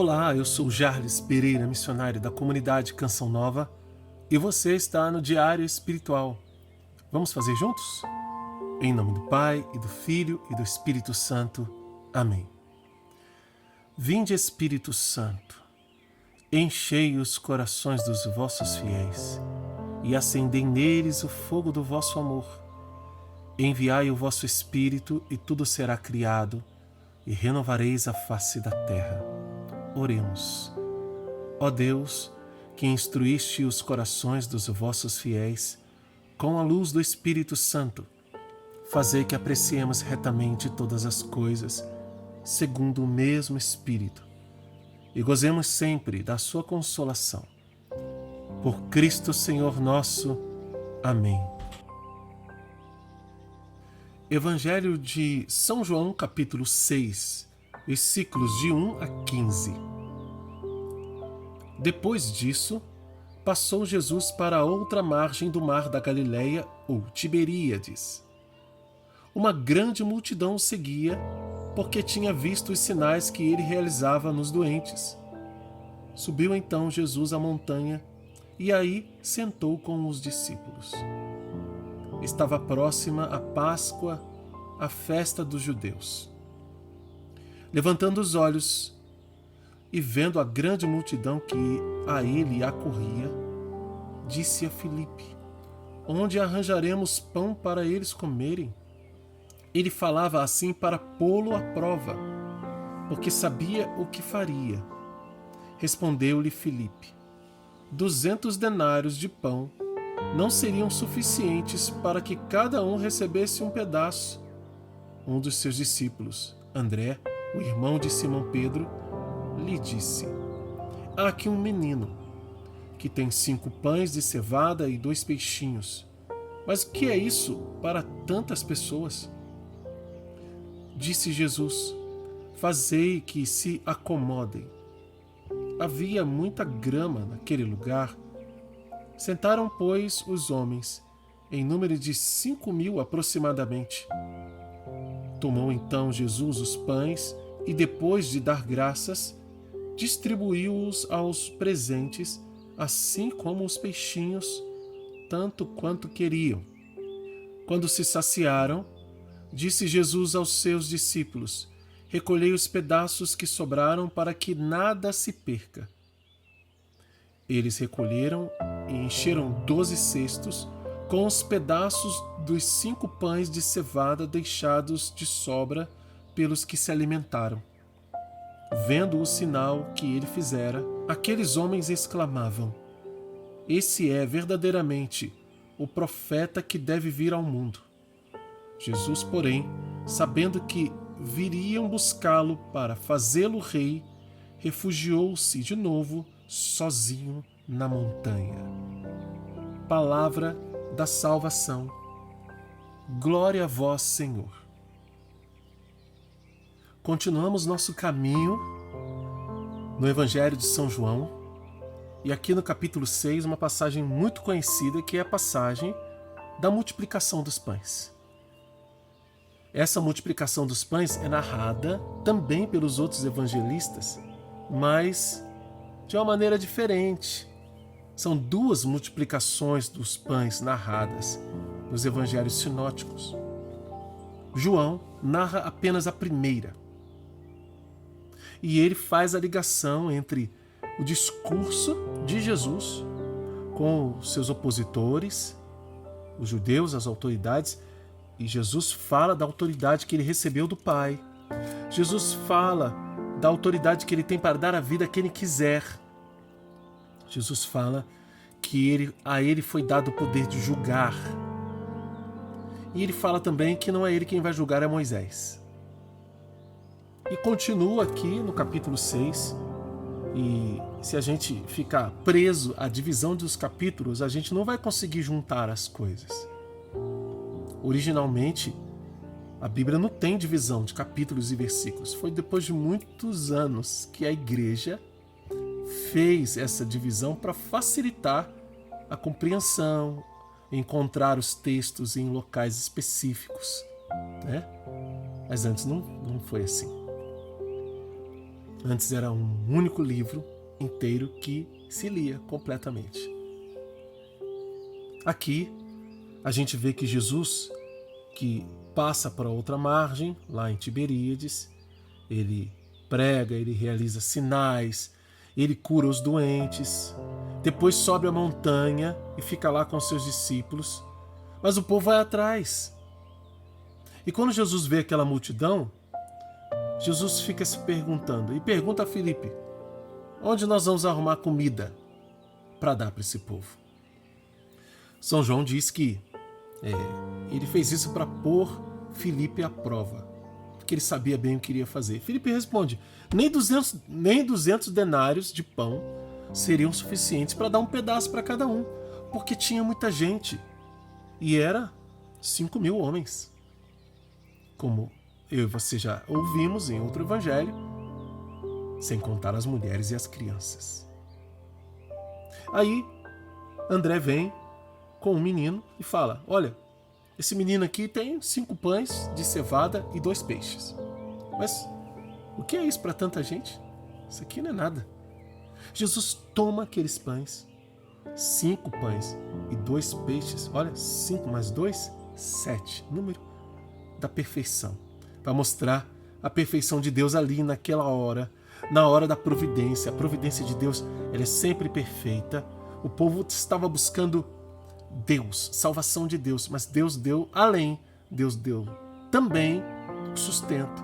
Olá, eu sou Jarles Pereira, missionário da comunidade Canção Nova, e você está no Diário Espiritual. Vamos fazer juntos? Em nome do Pai, e do Filho, e do Espírito Santo. Amém. Vinde, Espírito Santo, enchei os corações dos vossos fiéis, e acendei neles o fogo do vosso amor. Enviai o vosso Espírito, e tudo será criado, e renovareis a face da terra. Oremos. Ó Deus, que instruíste os corações dos vossos fiéis com a luz do Espírito Santo, fazei que apreciemos retamente todas as coisas, segundo o mesmo Espírito, e gozemos sempre da sua consolação. Por Cristo Senhor nosso. Amém. Evangelho de São João, capítulo 6, versículos de 1 a 15. Depois disso, passou Jesus para a outra margem do mar da Galileia, ou Tiberíades. Uma grande multidão o seguia, porque tinha visto os sinais que ele realizava nos doentes. Subiu então Jesus à montanha, e aí sentou com os discípulos. Estava próxima a Páscoa, a festa dos judeus. Levantando os olhos e vendo a grande multidão que a ele acorria, disse a Filipe: onde arranjaremos pão para eles comerem? Ele falava assim para pô-lo à prova, porque sabia o que faria. Respondeu-lhe Filipe: 200 denários de pão não seriam suficientes para que cada um recebesse um pedaço. Um dos seus discípulos, André, o irmão de Simão Pedro, lhe disse: há aqui um menino que tem 5 pães de cevada e 2 peixinhos. Mas o que é isso para tantas pessoas? Disse Jesus: fazei que se acomodem. Havia muita grama naquele lugar. Sentaram, pois, os homens, em número de 5.000 aproximadamente. Tomou então Jesus os pães e, depois de dar graças, distribuiu-os aos presentes, assim como os peixinhos, tanto quanto queriam. Quando se saciaram, disse Jesus aos seus discípulos: recolhei os pedaços que sobraram para que nada se perca. Eles recolheram e encheram 12 cestos com os pedaços dos 5 pães de cevada deixados de sobra pelos que se alimentaram. Vendo o sinal que ele fizera, aqueles homens exclamavam: esse é verdadeiramente o profeta que deve vir ao mundo. Jesus, porém, sabendo que viriam buscá-lo para fazê-lo rei, refugiou-se de novo sozinho na montanha. Palavra da salvação. Glória a vós, Senhor. Continuamos nosso caminho no Evangelho de São João, e aqui no capítulo 6, uma passagem muito conhecida, que é a passagem da multiplicação dos pães. Essa multiplicação dos pães é narrada também pelos outros evangelistas, mas de uma maneira diferente. São 2 multiplicações dos pães narradas nos evangelhos sinóticos. João narra apenas a primeira. E ele faz a ligação entre o discurso de Jesus com os seus opositores, os judeus, as autoridades, e Jesus fala da autoridade que ele recebeu do Pai. Jesus fala da autoridade que ele tem para dar a vida a quem ele quiser. Jesus fala que a ele foi dado o poder de julgar. E ele fala também que não é ele quem vai julgar, é Moisés. E continua aqui no capítulo 6, e se a gente ficar preso à divisão dos capítulos, a gente não vai conseguir juntar as coisas. Originalmente, a Bíblia não tem divisão de capítulos e versículos. Foi depois de muitos anos que a igreja fez essa divisão para facilitar a compreensão, encontrar os textos em locais específicos, né? Mas antes não foi assim. Antes era um único livro inteiro que se lia completamente. Aqui a gente vê que Jesus, que passa para outra margem, lá em Tiberíades, ele prega, ele realiza sinais, ele cura os doentes, depois sobe a montanha e fica lá com seus discípulos, mas o povo vai atrás. E quando Jesus vê aquela multidão, Jesus fica se perguntando, e pergunta a Filipe: onde nós vamos arrumar comida para dar para esse povo? São João diz que ele fez isso para pôr Filipe à prova, porque ele sabia bem o que iria fazer. Filipe responde: nem 200 denários de pão seriam suficientes para dar um pedaço para cada um, porque tinha muita gente, e era 5.000 homens. Como eu e você já ouvimos em outro evangelho, sem contar as mulheres e as crianças. Aí André vem com um menino e fala: olha, esse menino aqui tem 5 pães de cevada e 2 peixes. Mas o que é isso para tanta gente? Isso aqui não é nada. Jesus toma aqueles pães, 5 pães e 2 peixes. Olha, 5 mais 2, 7. Número da perfeição. Para mostrar a perfeição de Deus ali naquela hora, na hora da providência. A providência de Deus, ela é sempre perfeita. O povo estava buscando Deus, salvação de Deus, mas Deus deu além, Deus deu também o sustento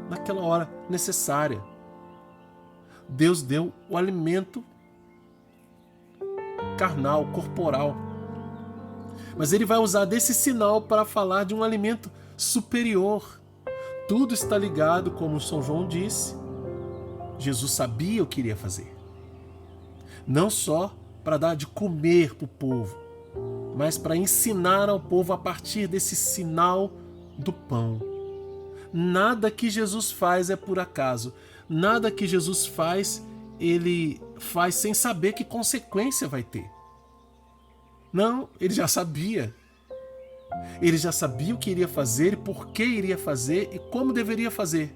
naquela hora necessária. Deus deu o alimento carnal, corporal, mas ele vai usar desse sinal para falar de um alimento superior. Tudo está ligado, como São João disse. Jesus sabia o que iria fazer, não só para dar de comer para o povo, mas para ensinar ao povo a partir desse sinal do pão. Nada que Jesus faz é por acaso. Nada que Jesus faz, ele faz sem saber que consequência vai ter. Não, ele já sabia. Ele já sabia o que iria fazer, por que iria fazer e como deveria fazer.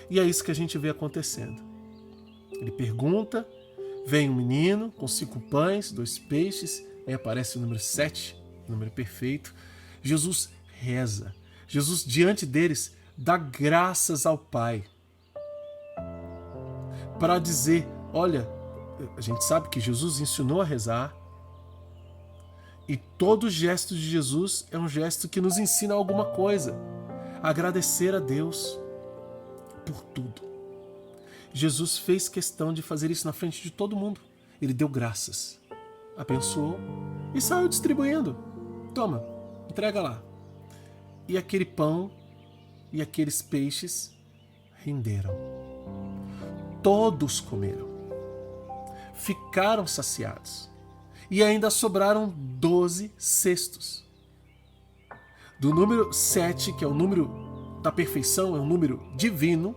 E é isso que a gente vê acontecendo. Ele pergunta, vem um menino com 5 pães, 2 peixes, aí aparece o número 7, número perfeito. Jesus reza. Jesus, diante deles, dá graças ao Pai para dizer: olha, a gente sabe que Jesus ensinou a rezar, e todo gesto de Jesus é um gesto que nos ensina alguma coisa. Agradecer a Deus por tudo. Jesus fez questão de fazer isso na frente de todo mundo. Ele deu graças, abençoou e saiu distribuindo. Toma, entrega lá. E aquele pão e aqueles peixes renderam. Todos comeram. Ficaram saciados. E ainda sobraram 12 cestos. Do número 7, que é o número da perfeição, é um número divino,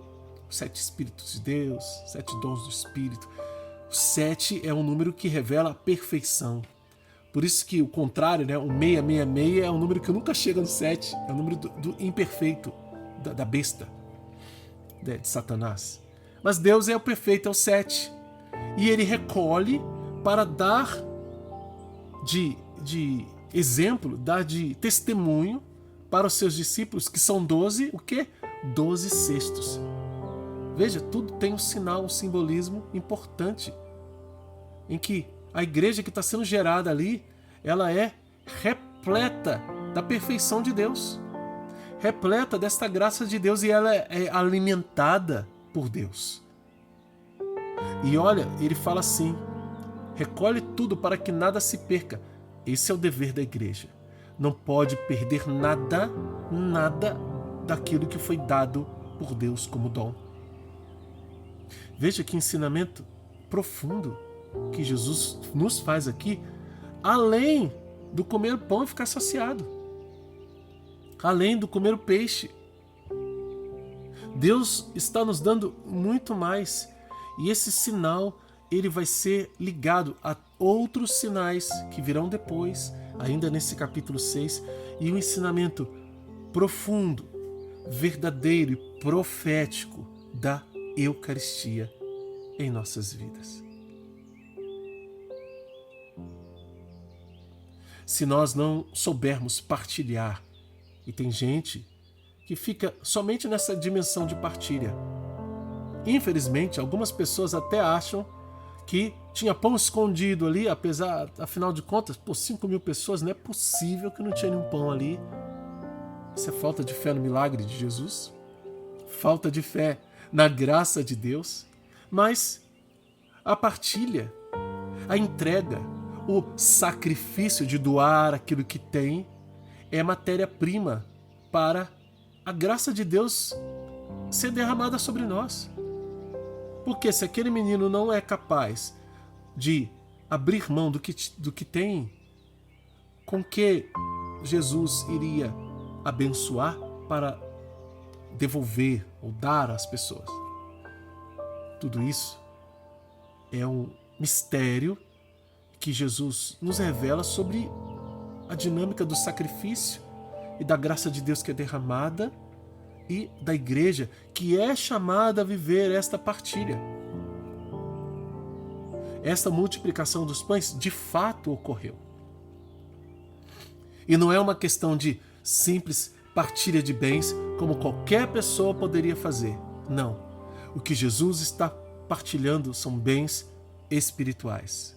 7 Espíritos de Deus, 7 dons do Espírito. O 7 é um número que revela a perfeição. Por isso que o contrário, né, o 666 é um número que nunca chega no 7, é o número do imperfeito, da besta, de Satanás. Mas Deus é o perfeito, é o 7. E ele recolhe para dar de exemplo, dar de testemunho para os seus discípulos, que são 12, o quê? 12 cestos. Veja, tudo tem um sinal, um simbolismo importante, em que a igreja que está sendo gerada ali, ela é repleta da perfeição de Deus, repleta desta graça de Deus, e ela é alimentada por Deus. E olha, ele fala assim: recolhe tudo para que nada se perca. Esse é o dever da igreja. Não pode perder nada, nada daquilo que foi dado por Deus como dom. Veja que ensinamento profundo que Jesus nos faz aqui, além do comer o pão e ficar saciado, além do comer o peixe. Deus está nos dando muito mais, e esse sinal ele vai ser ligado a outros sinais que virão depois, ainda nesse capítulo 6, e um ensinamento profundo, verdadeiro e profético da Eucaristia em nossas vidas. Se nós não soubermos partilhar, e tem gente que fica somente nessa dimensão de partilha. Infelizmente, algumas pessoas até acham que tinha pão escondido ali, afinal de contas, 5.000 pessoas, não é possível que não tinha nenhum pão ali. Isso é falta de fé no milagre de Jesus, falta de fé na graça de Deus. Mas a partilha, a entrega, o sacrifício de doar aquilo que tem é matéria-prima para a graça de Deus ser derramada sobre nós. Porque se aquele menino não é capaz de abrir mão do que tem, com que Jesus iria abençoar para devolver ou dar às pessoas? Tudo isso é um mistério que Jesus nos revela sobre a dinâmica do sacrifício e da graça de Deus que é derramada e da igreja que é chamada a viver esta partilha. Esta multiplicação dos pães de fato ocorreu. E não é uma questão de simples partilha de bens como qualquer pessoa poderia fazer. Não. O que Jesus está partilhando são bens espirituais,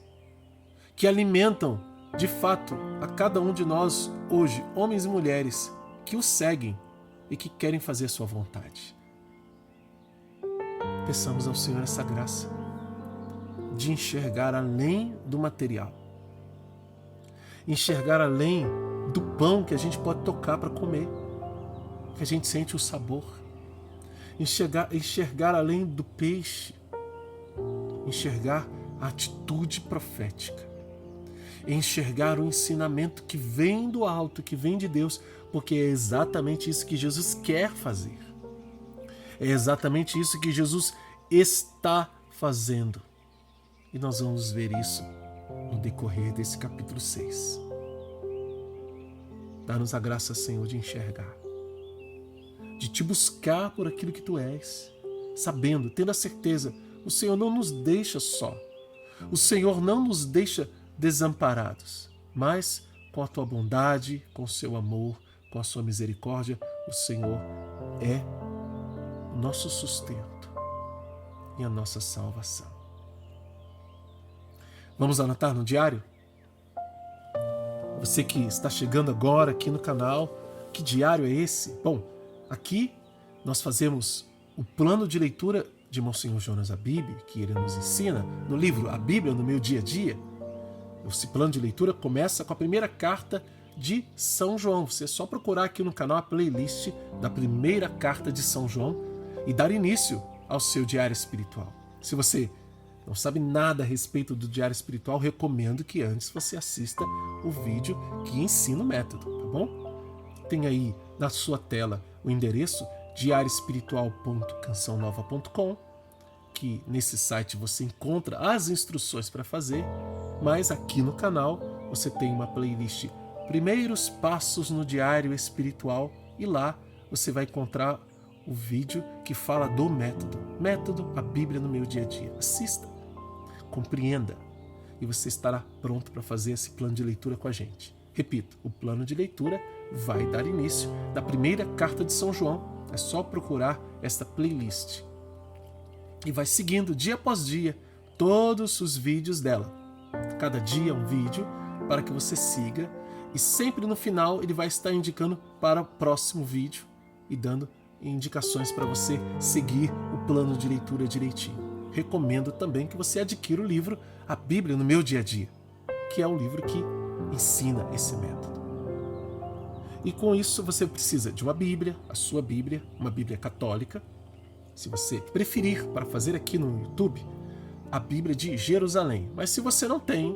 que alimentam de fato a cada um de nós hoje, homens e mulheres, que o seguem e que querem fazer sua vontade. Peçamos ao Senhor essa graça de enxergar além do material, enxergar além do pão que a gente pode tocar para comer, que a gente sente o sabor, enxergar além do peixe, enxergar a atitude profética, enxergar o ensinamento que vem do alto, que vem de Deus, porque é exatamente isso que Jesus quer fazer. É exatamente isso que Jesus está fazendo. E nós vamos ver isso no decorrer desse capítulo 6. Dá-nos a graça, Senhor, de enxergar, de te buscar por aquilo que tu és, sabendo, tendo a certeza, o Senhor não nos deixa só. O Senhor não nos deixa desamparados, mas com a tua bondade, com o seu amor, com a sua misericórdia, o Senhor é o nosso sustento e a nossa salvação. Vamos anotar no diário? Você que está chegando agora aqui no canal, que diário é esse? Bom, aqui nós fazemos o plano de leitura de Monsenhor Jonas Abib, que ele nos ensina no livro A Bíblia no Meu Dia a Dia. Esse plano de leitura começa com a primeira carta de São João. Você é só procurar aqui no canal a playlist da primeira carta de São João e dar início ao seu diário espiritual. Se você não sabe nada a respeito do diário espiritual, recomendo que antes você assista o vídeo que ensina o método, tá bom? Tem aí na sua tela o endereço diarioespiritual.cançãonova.com, que nesse site você encontra as instruções para fazer, mas aqui no canal você tem uma playlist Primeiros Passos no Diário Espiritual e lá você vai encontrar o vídeo que fala do método A Bíblia no Meu Dia a Dia. Assista, compreenda e você estará pronto para fazer esse plano de leitura com a gente. Repito, o plano de leitura vai dar início da primeira carta de São João. É só procurar esta playlist e vai seguindo dia após dia todos os vídeos dela. Cada dia um vídeo para que você siga e sempre no final ele vai estar indicando para o próximo vídeo e dando indicações para você seguir o plano de leitura direitinho. Recomendo também que você adquira o livro A Bíblia no Meu Dia a Dia, que é o livro que ensina esse método. E com isso você precisa de uma Bíblia, a sua Bíblia, uma Bíblia católica. Se você preferir, para fazer aqui no YouTube, a Bíblia de Jerusalém. Mas se você não tem,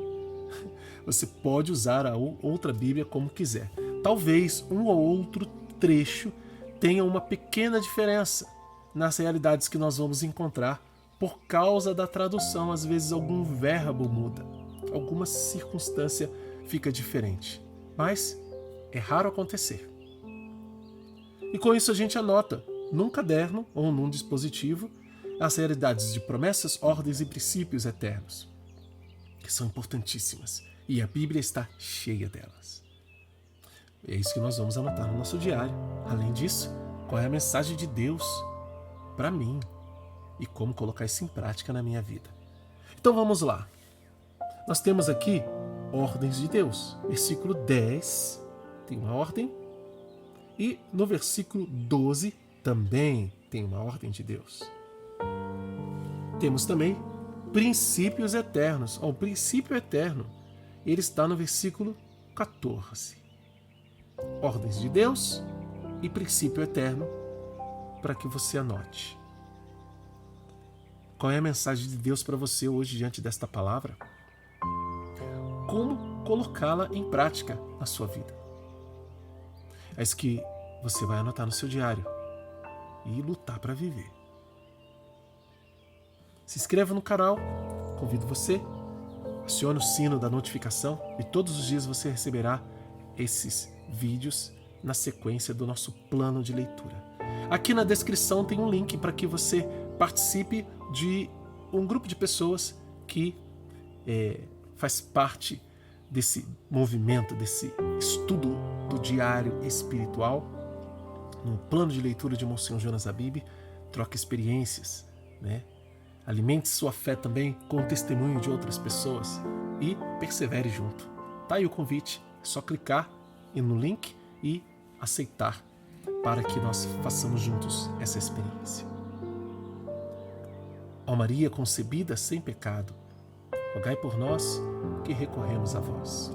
você pode usar a outra Bíblia como quiser. Talvez um ou outro trecho tenha uma pequena diferença nas realidades que nós vamos encontrar por causa da tradução. Às vezes algum verbo muda, alguma circunstância fica diferente. Mas é raro acontecer. E com isso a gente anota num caderno ou num dispositivo as realidades de promessas, ordens e princípios eternos, que são importantíssimas, e a Bíblia está cheia delas. É isso que nós vamos anotar no nosso diário. Além disso, qual é a mensagem de Deus para mim e como colocar isso em prática na minha vida. Então vamos lá. Nós temos aqui ordens de Deus. Versículo 10 tem uma ordem, e no versículo 12 também tem uma ordem de Deus. Temos também princípios eternos. O princípio eterno, ele está no versículo 14. Ordens de Deus e princípio eterno, para que você anote. Qual é a mensagem de Deus para você hoje diante desta palavra? Como colocá-la em prática na sua vida? É isso que você vai anotar no seu diário e lutar para viver. Se inscreva no canal, convido você, acione o sino da notificação e todos os dias você receberá esses vídeos na sequência do nosso plano de leitura. Aqui na descrição tem um link para que você participe de um grupo de pessoas que faz parte desse movimento, desse estudo do diário espiritual, no plano de leitura de Monsenhor Jonas Habib. Troca experiências, né? Alimente sua fé também com o testemunho de outras pessoas e persevere junto. Tá aí o convite, é só clicar no link e aceitar para que nós façamos juntos essa experiência. Ó Maria concebida sem pecado, rogai por nós que recorremos a vós.